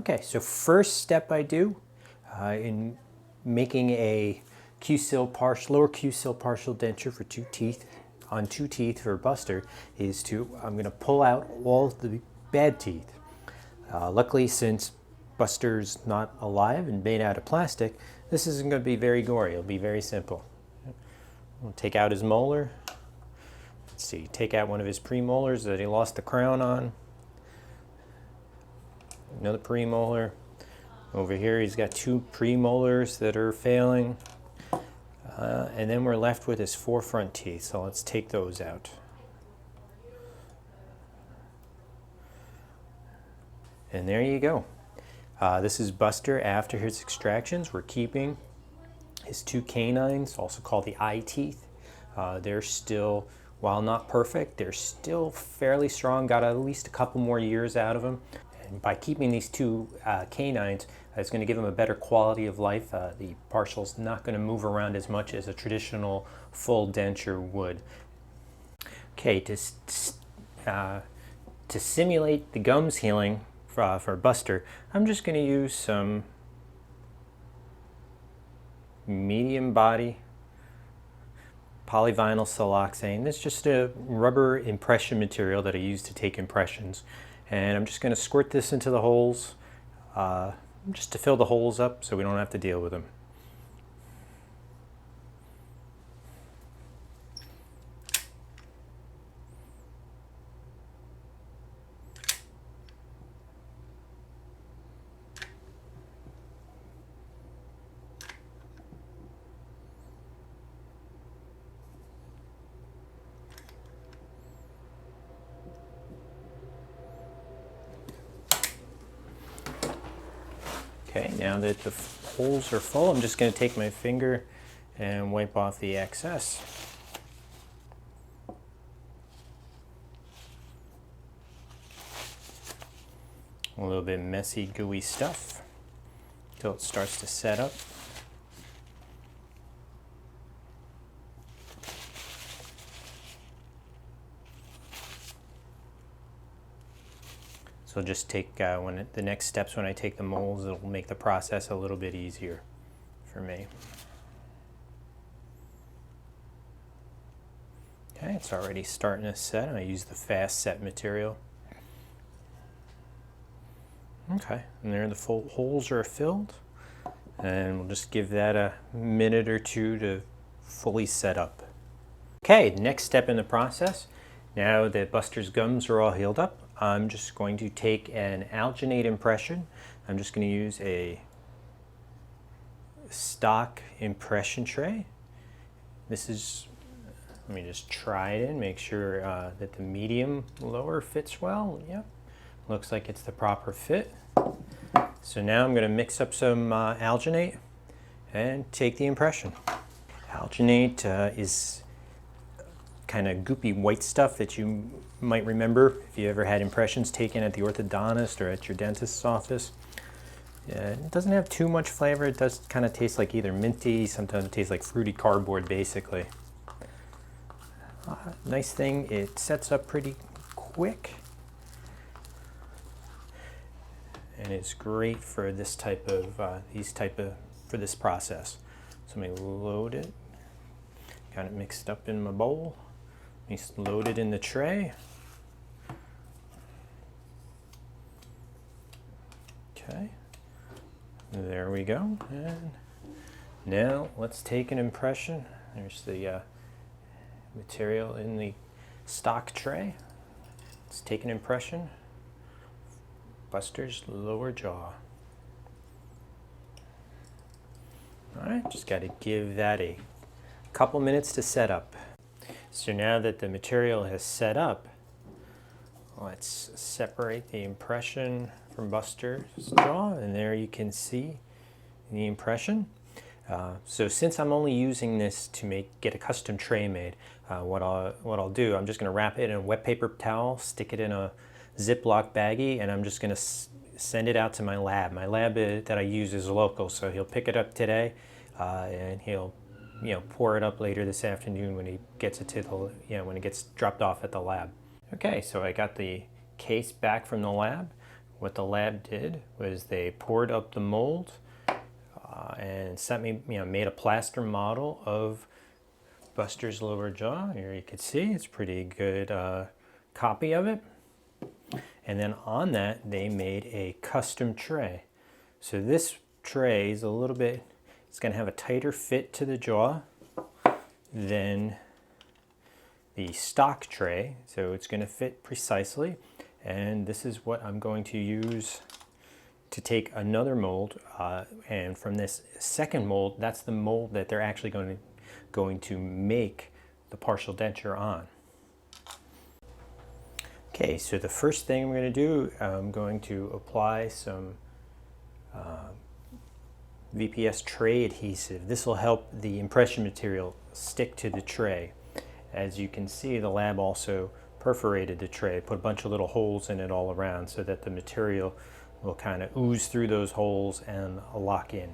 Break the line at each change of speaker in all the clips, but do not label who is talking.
Okay, so first step I do in making a Cu Sil lower Cu Sil partial denture for two teeth for Buster is I'm going to pull out all the bad teeth. Luckily, since Buster's not alive and made out of plastic, this isn't going to be very gory. It'll be very simple. We'll take out his molar. Let's see, take out one of his premolars that he lost the crown on. Another premolar. Over here he's got two premolars that are failing. And then we're left with his four front teeth, so let's take those out. And there you go. This is Buster after his extractions. We're keeping his two canines, also called the eye teeth. They're still, while not perfect, they're still fairly strong. Got at least a couple more years out of them. And by keeping these two canines, it's going to give them a better quality of life. The partial's not going to move around as much as a traditional full denture would. Okay, to simulate the gums healing for Buster, I'm just going to use some medium body polyvinyl siloxane. This is just a rubber impression material that I use to take impressions. And I'm just going to squirt this into the holes just to fill the holes up so we don't have to deal with them. Okay, now that the holes are full, I'm just going to take my finger and wipe off the excess. A little bit messy, gooey stuff until it starts to set up. So just take, the next steps when I take the molds, it'll make the process a little bit easier for me. Okay, it's already starting to set. I use the fast set material. Okay, and there the full holes are filled. And we'll just give that a minute or two to fully set up. Okay, next step in the process. Now that Buster's gums are all healed up, I'm just going to take an alginate impression. I'm just going to use a stock impression tray. This is, let me just try it in, make sure that the medium lower fits well. Yep, looks like it's the proper fit. So now I'm going to mix up some alginate and take the impression. Alginate is kind of goopy white stuff that you might remember if you ever had impressions taken at the orthodontist or at your dentist's office. It doesn't have too much flavor. It does kind of taste like either minty, sometimes it tastes like fruity cardboard basically. Nice thing, it sets up pretty quick and it's great for this type of for this process. So let me load it, got it mixed up in my bowl. Load it in the tray. Okay, there we go. And now let's take an impression. There's the material in the stock tray. Let's take an impression. Buster's lower jaw. All right, just got to give that a couple minutes to set up. So now that the material has set up, let's separate the impression from Buster's jaw, and there you can see the impression. So since I'm only using this to get a custom tray made, what I'll do, I'm just going to wrap it in a wet paper towel, stick it in a Ziploc baggie, and I'm just going to send it out to my lab. My lab that I use is local, so he'll pick it up today, and he'll pour it up later this afternoon when he gets it to when it gets dropped off at the lab. Okay, so I got the case back from the lab. what the lab did was they poured up the mold and sent me, made a plaster model of Buster's lower jaw. Here you can see it's pretty good copy of it. And then on that, they made a custom tray. So this tray is a little bit, it's going to have a tighter fit to the jaw than the stock tray. So it's going to fit precisely. And this is what I'm going to use to take another mold. And from this second mold, that's the mold that they're actually going to make the partial denture on. Okay, so the first thing I'm going to do, I'm going to apply some VPS tray adhesive. This will help the impression material stick to the tray. As you can see, the lab also perforated the tray, put a bunch of little holes in it all around so that the material will kind of ooze through those holes and lock in.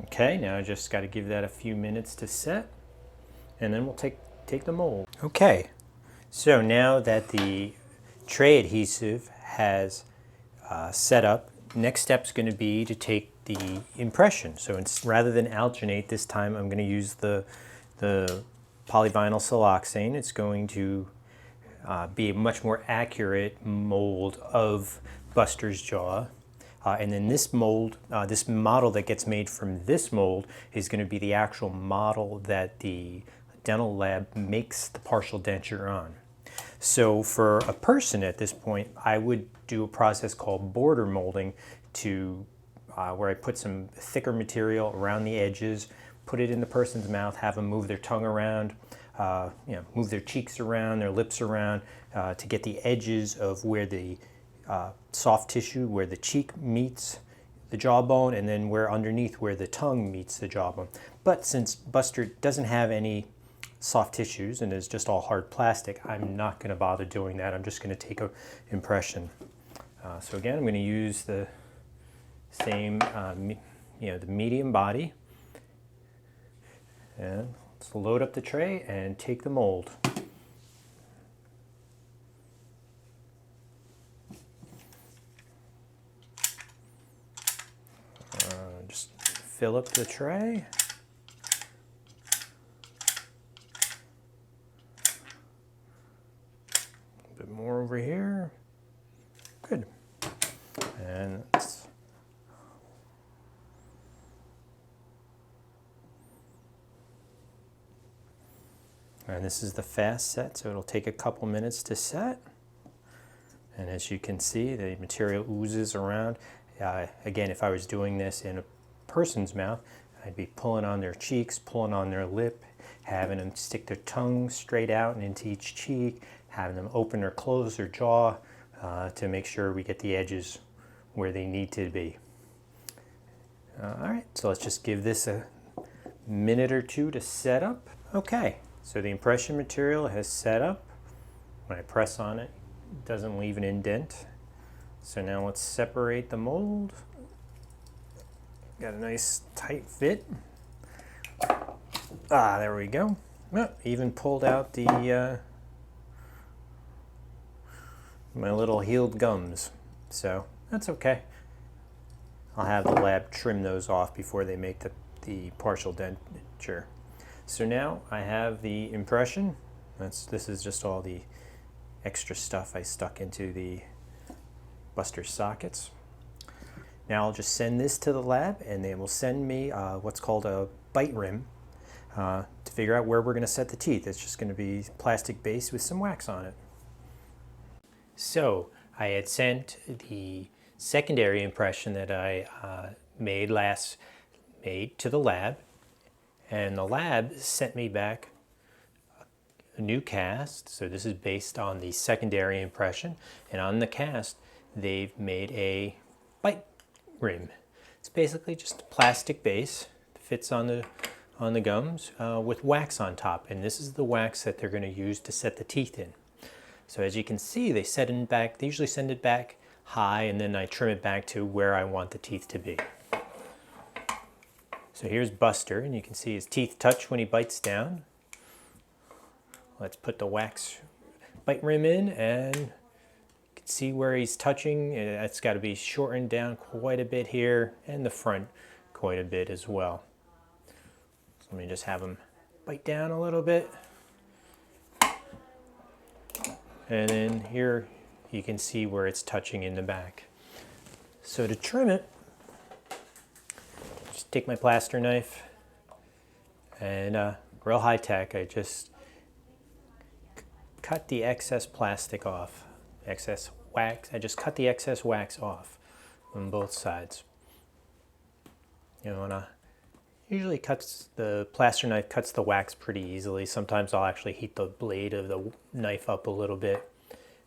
Okay, now I just got to give that a few minutes to set, and then we'll take the mold. Okay, so now that the tray adhesive has set up, next step is going to be to take the impression. So rather than alginate, this time I'm going to use the polyvinyl siloxane. It's going to be a much more accurate mold of Buster's jaw. And then this mold, this model that gets made from this mold is going to be the actual model that the dental lab makes the partial denture on. So for a person at this point, I would do a process called border molding to where I put some thicker material around the edges, put it in the person's mouth, have them move their tongue around, move their cheeks around, their lips around to get the edges of where the soft tissue, where the cheek meets the jawbone, and then where underneath where the tongue meets the jawbone. But since Buster doesn't have any soft tissues and is just all hard plastic, I'm not going to bother doing that. I'm just going to take an impression. So again, I'm going to use the same, the medium body, and let's load up the tray and take the mold. Just fill up the tray. A bit more over here. Good. And this is the fast set, so it'll take a couple minutes to set. And as you can see, the material oozes around. Again, if I was doing this in a person's mouth, I'd be pulling on their cheeks, pulling on their lip, having them stick their tongue straight out and into each cheek, having them open or close their jaw to make sure we get the edges where they need to be. All right, so let's just give this a minute or two to set up. Okay, so the impression material has set up. When I press on it, it doesn't leave an indent. So now let's separate the mold. Got a nice tight fit. There we go. Oh, even pulled out the my little healed gums. So that's okay. I'll have the lab trim those off before they make the partial denture. So now I have the impression. This is just all the extra stuff I stuck into the Buster sockets. Now I'll just send this to the lab, and they will send me what's called a bite rim to figure out where we're going to set the teeth. It's just going to be plastic base with some wax on it. So I had sent the secondary impression that I made to the lab, and the lab sent me back a new cast. So this is based on the secondary impression, and on the cast they've made a bite rim. It's basically just a plastic base that fits on the gums with wax on top, and this is the wax that they're going to use to set the teeth in. So as you can see, they usually send it back high, and then I trim it back to where I want the teeth to be. So here's Buster, and you can see his teeth touch when he bites down. Let's put the wax bite rim in, and you can see where he's touching. It's got to be shortened down quite a bit here, and the front quite a bit as well. So let me just have him bite down a little bit. And then here you can see where it's touching in the back. So to trim it, just take my plaster knife and real high tech, I just cut the excess plastic off, excess wax. I just cut the excess wax off on both sides. You know, usually the plaster knife cuts the wax pretty easily. Sometimes I'll actually heat the blade of the knife up a little bit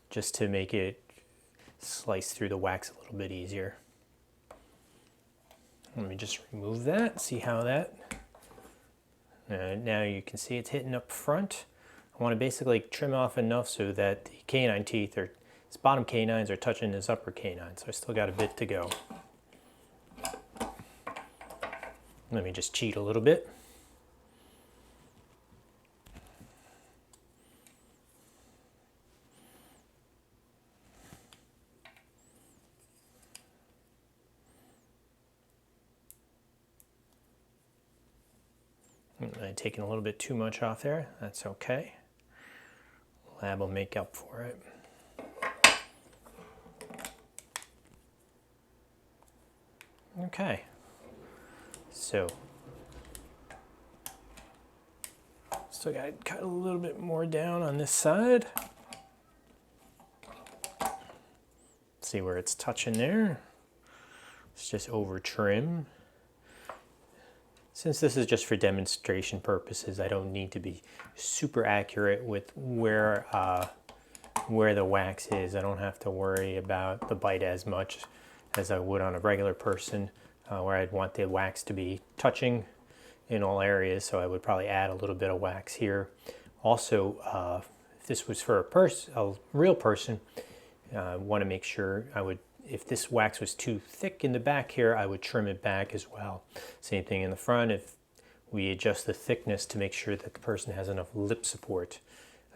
just to make it slice through the wax a little bit easier. Let me just remove that, see how that. Now you can see it's hitting up front. I want to basically trim off enough so that the canine teeth, or his bottom canines, are touching his upper canine. So I still got a bit to go. Let me just cheat a little bit. I'm taking a little bit too much off there. That's okay. Lab will make up for it. Okay. So, still got to cut a little bit more down on this side. See where it's touching there. Let's just over trim. Since this is just for demonstration purposes, I don't need to be super accurate with where the wax is. I don't have to worry about the bite as much as I would on a regular person, where I'd want the wax to be touching in all areas, so I would probably add a little bit of wax here. Also, if this was for a real person, I want to make sure if this wax was too thick in the back here, I would trim it back as well. Same thing in the front. If we adjust the thickness to make sure that the person has enough lip support,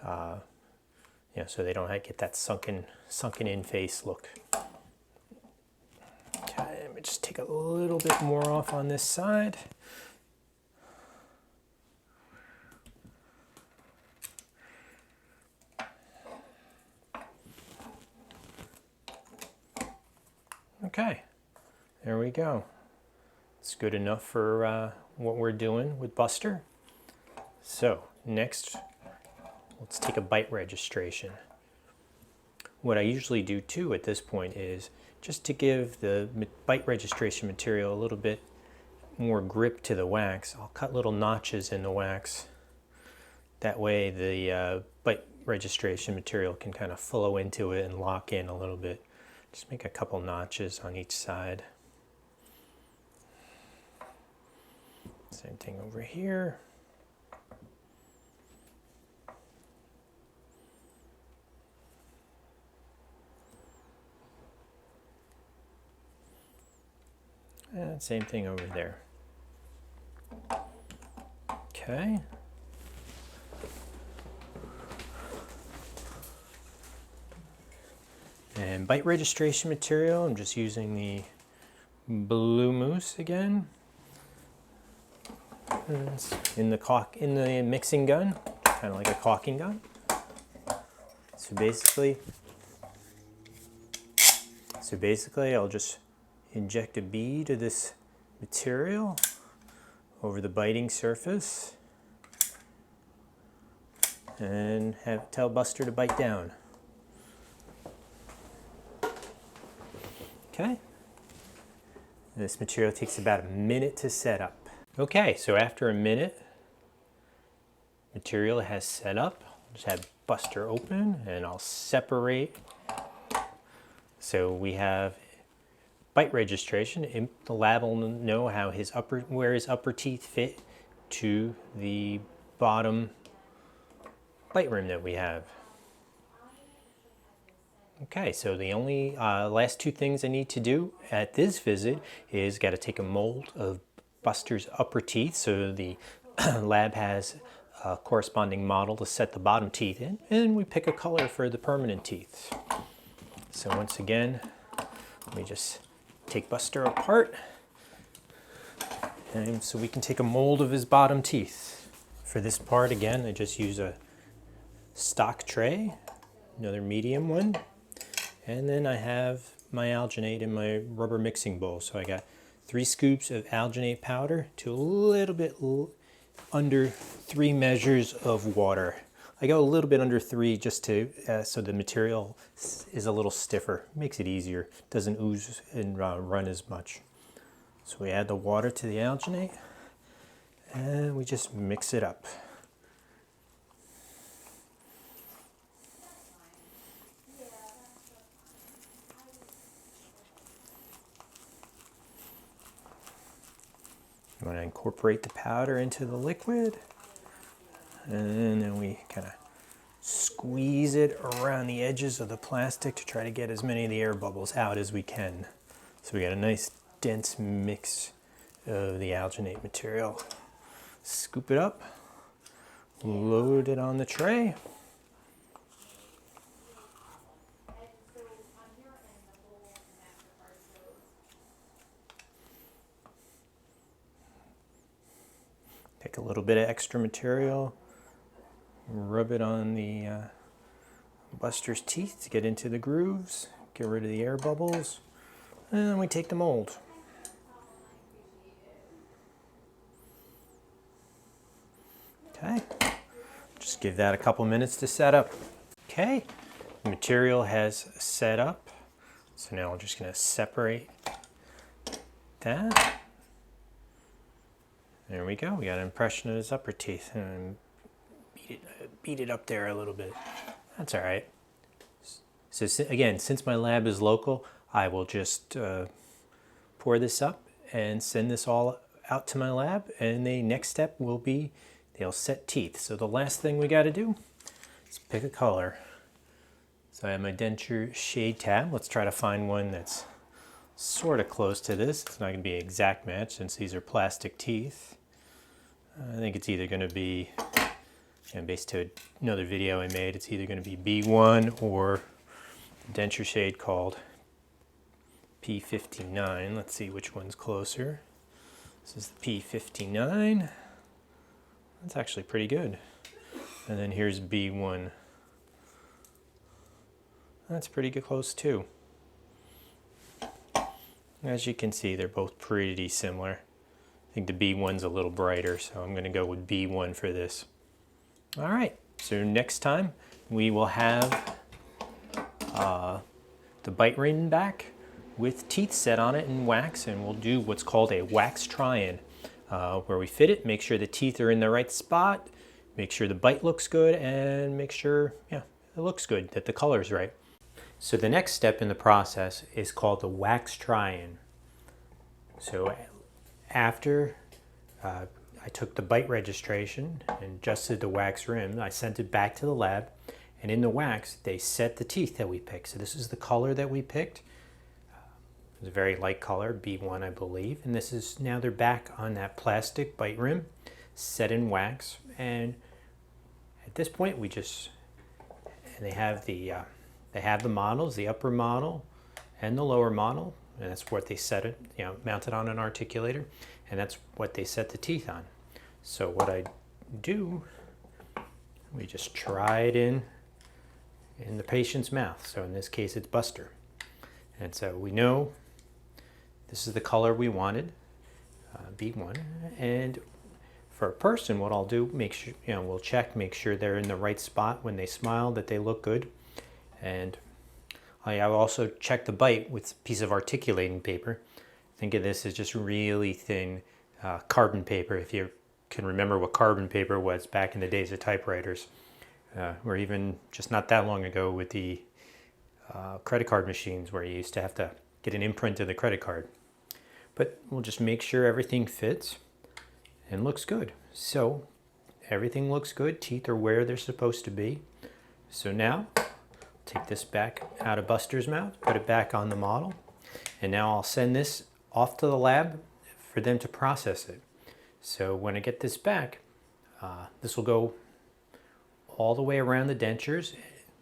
so they don't get that sunken in face look. Okay, let me just take a little bit more off on this side. Okay, there we go. It's good enough for what we're doing with Buster. So next, let's take a bite registration. What I usually do too at this point is just to give the bite registration material a little bit more grip to the wax, I'll cut little notches in the wax. That way the bite registration material can kind of flow into it and lock in a little bit. Just make a couple notches on each side. Same thing over here. And same thing over there. Okay. And bite registration material, I'm just using the Blue Moose again. In the mixing gun, kind of like a caulking gun. So basically I'll just inject a bead of this material over the biting surface and tell Buster to bite down. Okay. This material takes about a minute to set up. Okay, so after a minute, material has set up. I'll just have Buster open and I'll separate. So we have bite registration. The lab will know how where his upper teeth fit to the bottom bite rim that we have. Okay, so the only last two things I need to do at this visit is got to take a mold of Buster's upper teeth, so the lab has a corresponding model to set the bottom teeth in, and we pick a color for the permanent teeth. So once again, let me just take Buster apart, and so we can take a mold of his bottom teeth. For this part, again, I just use a stock tray, another medium one. And then I have my alginate in my rubber mixing bowl. So I got 3 scoops of alginate powder to a little bit under 3 measures of water. I go a little bit under 3 just to so the material is a little stiffer. Makes it easier. Doesn't ooze and run as much. So we add the water to the alginate and we just mix it up. You want to incorporate the powder into the liquid, and then we kind of squeeze it around the edges of the plastic to try to get as many of the air bubbles out as we can. So we got a nice dense mix of the alginate material. Scoop it up, load it on the tray. Take a little bit of extra material, rub it on the Buster's teeth to get into the grooves, get rid of the air bubbles, and then we take the mold. Okay, just give that a couple minutes to set up. Okay, the material has set up, so now we're just going to separate that. There we go. We got an impression of his upper teeth, and beat it up there a little bit. That's all right. So again, since my lab is local, I will just pour this up and send this all out to my lab, and the next step will be they'll set teeth. So the last thing we got to do is pick a color. So I have my denture shade tab. Let's try to find one that's sort of close to this. It's not going to be an exact match since these are plastic teeth. I think it's either going to be, and based to another video I made, it's either going to be B1 or denture shade called P59. Let's see which one's closer. This is the P59. That's actually pretty good. And then here's B1. That's pretty good, close too. As you can see, they're both pretty similar. I think the B1's a little brighter, so I'm going to go with B1 for this. All right, so next time we will have the bite ring back with teeth set on it in wax, and we'll do what's called a wax tryin, where we fit it, make sure the teeth are in the right spot, make sure the bite looks good, and make sure, it looks good, that the color's right. So the next step in the process is called the wax tryin. So after I took the bite registration and adjusted the wax rim, I sent it back to the lab, and in the wax they set the teeth that we picked. So this is the color that we picked. It's a very light color, B1 I believe, and this is now they're back on that plastic bite rim, set in wax, and at this point we just, and they have the models, the upper model and the lower model, and that's what they set it, mounted on an articulator, and that's what they set the teeth on. So what I do, we just try it in the patient's mouth. So in this case it's Buster. And so we know this is the color we wanted, B1, and for a person what I'll do, make sure, we'll check, make sure they're in the right spot when they smile, that they look good. And I also check the bite with a piece of articulating paper. Think of this as just really thin carbon paper, if you can remember what carbon paper was back in the days of typewriters, or even just not that long ago with the credit card machines where you used to have to get an imprint of the credit card. But we'll just make sure everything fits and looks good. So everything looks good, teeth are where they're supposed to be. So now take this back out of Buster's mouth, put it back on the model, and now I'll send this off to the lab for them to process it. So when I get this back, this will go all the way around the dentures.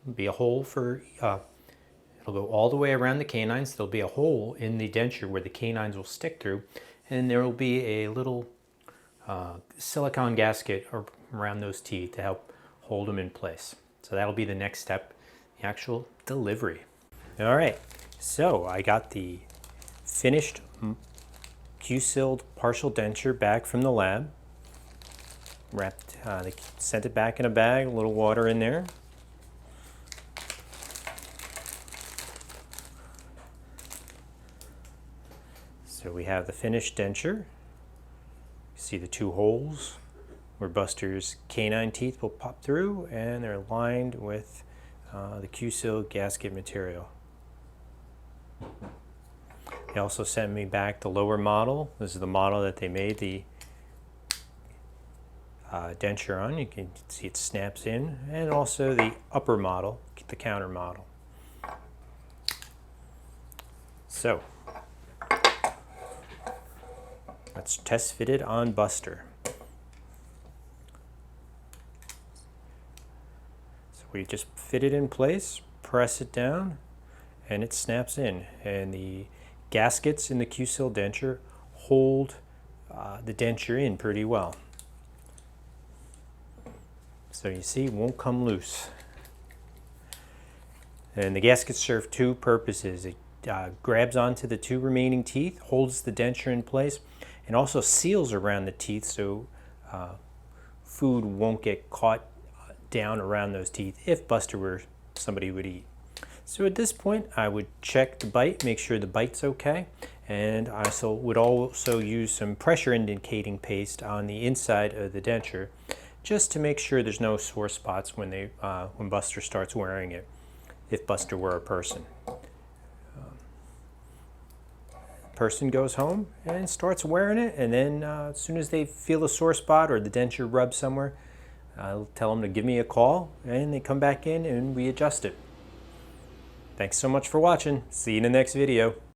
It'll be a hole for, it'll go all the way around the canines. There'll be a hole in the denture where the canines will stick through, and there will be a little silicone gasket around those teeth to help hold them in place. So that'll be the next step, the actual delivery. All right, so I got the finished Cu Sil partial denture back from the lab. Wrapped, they sent it back in a bag, a little water in there. So we have the finished denture. You see the two holes where Buster's canine teeth will pop through, and they're lined with the Cu Sil gasket material. They also sent me back the lower model. This is the model that they made the denture on. You can see it snaps in, and also the upper model, the counter model. So let's test fit it on Buster. So we just fit it in place, press it down, and it snaps in. And the gaskets in the Cu Sil denture hold the denture in pretty well. So you see, it won't come loose. And the gaskets serve two purposes. It grabs onto the two remaining teeth, holds the denture in place, and also seals around the teeth so food won't get caught down around those teeth if Buster were somebody would eat. So at this point, I would check the bite, make sure the bite's okay, and I would also use some pressure indicating paste on the inside of the denture, just to make sure there's no sore spots when Buster starts wearing it, if Buster were a person. Person goes home and starts wearing it, and then as soon as they feel a sore spot or the denture rubs somewhere, I'll tell them to give me a call, and they come back in and we adjust it. Thanks so much for watching. See you in the next video.